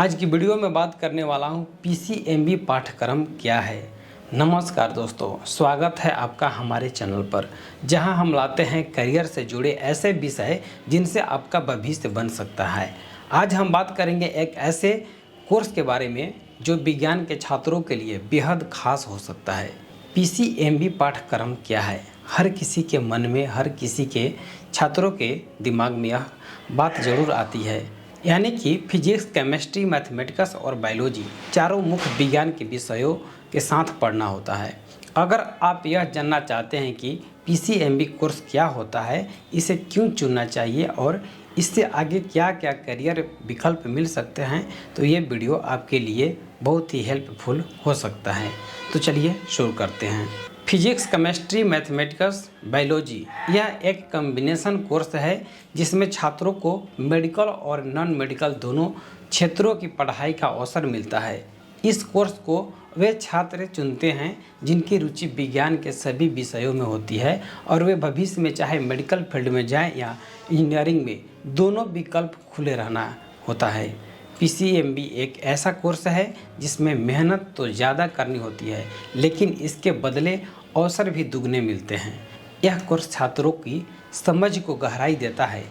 आज की वीडियो में बात करने वाला हूँ पीसीएमबी पाठ्यक्रम क्या है। नमस्कार दोस्तों, स्वागत है आपका हमारे चैनल पर, जहां हम लाते हैं करियर से जुड़े ऐसे विषय जिनसे आपका भविष्य बन सकता है। आज हम बात करेंगे एक ऐसे कोर्स के बारे में जो विज्ञान के छात्रों के लिए बेहद खास हो सकता है। पीसीएमबी पाठ्यक्रम क्या है? हर किसी के मन में, हर किसी के छात्रों के दिमाग में यह बात ज़रूर आती है, यानी कि फिजिक्स, केमिस्ट्री, मैथमेटिक्स और बायोलॉजी चारों मुख्य विज्ञान के विषयों के साथ पढ़ना होता है। अगर आप यह जानना चाहते हैं कि पीसीएमबी कोर्स क्या होता है, इसे क्यों चुनना चाहिए और इससे आगे क्या क्या करियर विकल्प मिल सकते हैं, तो ये वीडियो आपके लिए बहुत ही हेल्पफुल हो सकता है। तो चलिए शुरू करते हैं। फिजिक्स, केमिस्ट्री, मैथमेटिक्स, बायोलॉजी यह एक कॉम्बिनेशन कोर्स है जिसमें छात्रों को मेडिकल और नॉन मेडिकल दोनों क्षेत्रों की पढ़ाई का अवसर मिलता है। इस कोर्स को वे छात्र चुनते हैं जिनकी रुचि विज्ञान के सभी विषयों में होती है और वे भविष्य में चाहे मेडिकल फील्ड में जाएं या इंजीनियरिंग में, दोनों विकल्प खुले रहना होता है। पीसीएमबी एक ऐसा कोर्स है जिसमें मेहनत तो ज़्यादा करनी होती है, लेकिन इसके बदले अवसर भी दुगने मिलते हैं। यह कोर्स छात्रों की समझ को गहराई देता है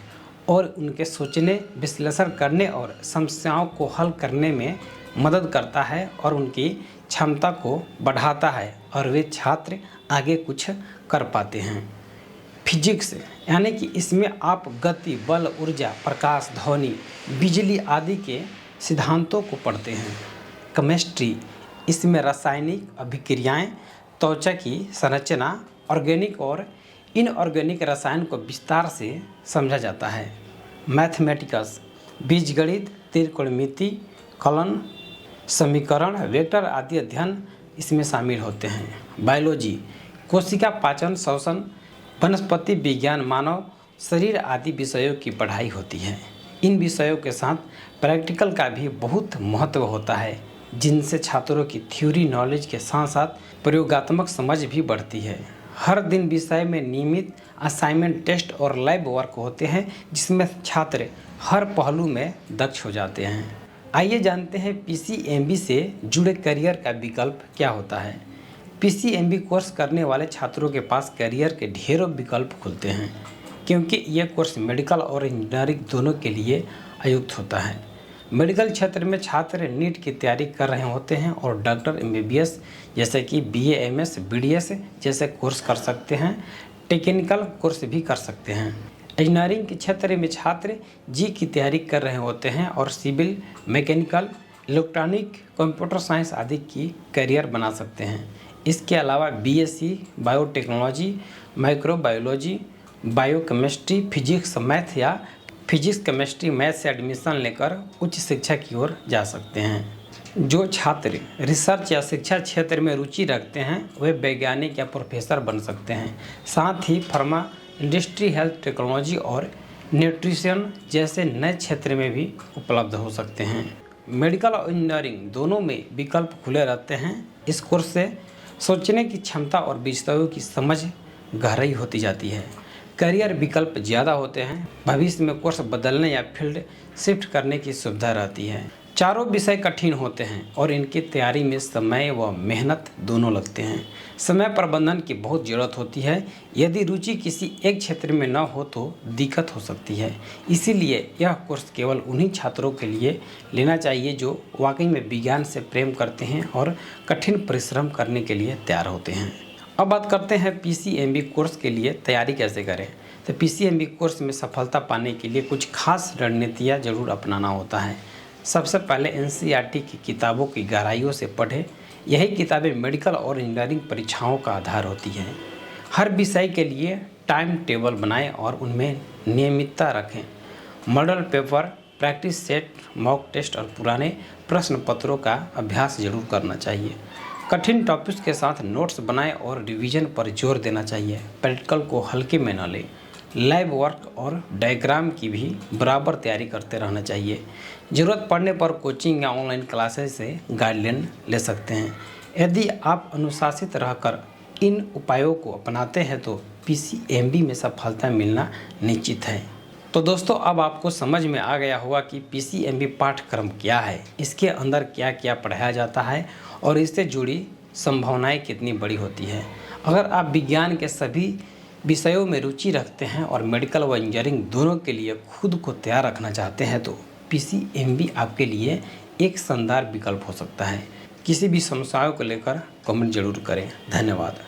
और उनके सोचने, विश्लेषण करने और समस्याओं को हल करने में मदद करता है और उनकी क्षमता को बढ़ाता है और वे छात्र आगे कुछ कर पाते हैं। फिजिक्स यानी कि इसमें आप गति, बल, ऊर्जा, प्रकाश, ध्वनि, बिजली आदि के सिद्धांतों को पढ़ते हैं। केमिस्ट्री, इसमें रासायनिक अभिक्रियाएं, त्वचा की संरचना, ऑर्गेनिक और इनऑर्गेनिक रसायन को विस्तार से समझा जाता है। मैथमेटिक्स, बीजगणित, त्रिकोणमिति, कलन, समीकरण, वेक्टर आदि अध्ययन इसमें शामिल होते हैं। बायोलॉजी, कोशिका, पाचन, श्वसन, वनस्पति विज्ञान, मानव शरीर आदि विषयों की पढ़ाई होती है। इन विषयों के साथ प्रैक्टिकल का भी बहुत महत्व होता है, जिनसे छात्रों की थ्योरी नॉलेज के साथ साथ प्रयोगात्मक समझ भी बढ़ती है। हर दिन विषय में नियमित असाइनमेंट, टेस्ट और लैब वर्क होते हैं, जिसमें छात्र हर पहलू में दक्ष हो जाते हैं। आइए जानते हैं पीसीएमबी से जुड़े करियर का विकल्प क्या होता है। पीसीएमबी कोर्स करने वाले छात्रों के पास करियर के ढेरों विकल्प खुलते हैं, क्योंकि यह कोर्स मेडिकल और इंजीनियरिंग दोनों के लिए उपयुक्त होता है। मेडिकल क्षेत्र में छात्र नीट की तैयारी कर रहे होते हैं और डॉक्टर, एमबीबीएस जैसे कि बीए, एमएस, बीडीएस जैसे कोर्स कर सकते हैं। टेक्निकल कोर्स भी कर सकते हैं। इंजीनियरिंग के क्षेत्र में छात्र जी की तैयारी कर रहे होते हैं और civil, mechanical, electronic, computer science आदि की करियर बना सकते हैं। इसके अलावा BSc biotechnology, microbiology, biochemistry, physics, math या फिजिक्स, केमिस्ट्री, मैथ से एडमिशन लेकर उच्च शिक्षा की ओर जा सकते हैं। जो छात्र रिसर्च या शिक्षा क्षेत्र में रुचि रखते हैं वे वैज्ञानिक या प्रोफेसर बन सकते हैं। साथ ही फार्मा इंडस्ट्री, हेल्थ टेक्नोलॉजी और न्यूट्रिशन जैसे नए क्षेत्र में भी उपलब्ध हो सकते हैं। मेडिकल और इंजीनियरिंग दोनों में विकल्प खुले रहते हैं। इस कोर्स से सोचने की क्षमता और विषयों की समझ गहराई होती जाती है। करियर विकल्प ज़्यादा होते हैं। भविष्य में कोर्स बदलने या फील्ड शिफ्ट करने की सुविधा रहती है। चारों विषय कठिन होते हैं और इनकी तैयारी में समय व मेहनत दोनों लगते हैं। समय प्रबंधन की बहुत ज़रूरत होती है। यदि रुचि किसी एक क्षेत्र में न हो तो दिक्कत हो सकती है। इसीलिए यह कोर्स केवल उन्हीं छात्रों के लिए लेना चाहिए जो वाकई में विज्ञान से प्रेम करते हैं और कठिन परिश्रम करने के लिए तैयार होते हैं। अब बात करते हैं पीसीएमबी कोर्स के लिए तैयारी कैसे करें। तो पीसीएमबी कोर्स में सफलता पाने के लिए कुछ खास रणनीतियाँ जरूर अपनाना होता है। सबसे पहले एनसीईआरटी की किताबों की गहराइयों से पढ़ें। यही किताबें मेडिकल और इंजीनियरिंग परीक्षाओं का आधार होती हैं। हर विषय के लिए टाइम टेबल बनाएं और उनमें नियमितता रखें। Model paper, practice set, mock test और पुराने प्रश्न पत्रों का अभ्यास जरूर करना चाहिए। कठिन टॉपिक्स के साथ नोट्स बनाएं और रिवीजन पर जोर देना चाहिए। प्रैक्टिकल को हल्के में न लें। लैब वर्क और डायग्राम की भी बराबर तैयारी करते रहना चाहिए। ज़रूरत पड़ने पर कोचिंग या ऑनलाइन क्लासेस से गाइडलाइन ले सकते हैं। यदि आप अनुशासित रहकर इन उपायों को अपनाते हैं तो पीसीएमबी में सफलता मिलना निश्चित है। तो दोस्तों अब आपको समझ में आ गया होगा कि पीसीएमबी पाठ्यक्रम क्या है, इसके अंदर क्या क्या पढ़ाया जाता है और इससे जुड़ी संभावनाएं कितनी बड़ी होती है। अगर आप विज्ञान के सभी विषयों में रुचि रखते हैं और मेडिकल व इंजीनियरिंग दोनों के लिए खुद को तैयार रखना चाहते हैं तो पीसीएमबी आपके लिए एक शानदार विकल्प हो सकता है। किसी भी समस्याओं को लेकर कमेंट जरूर करें। धन्यवाद।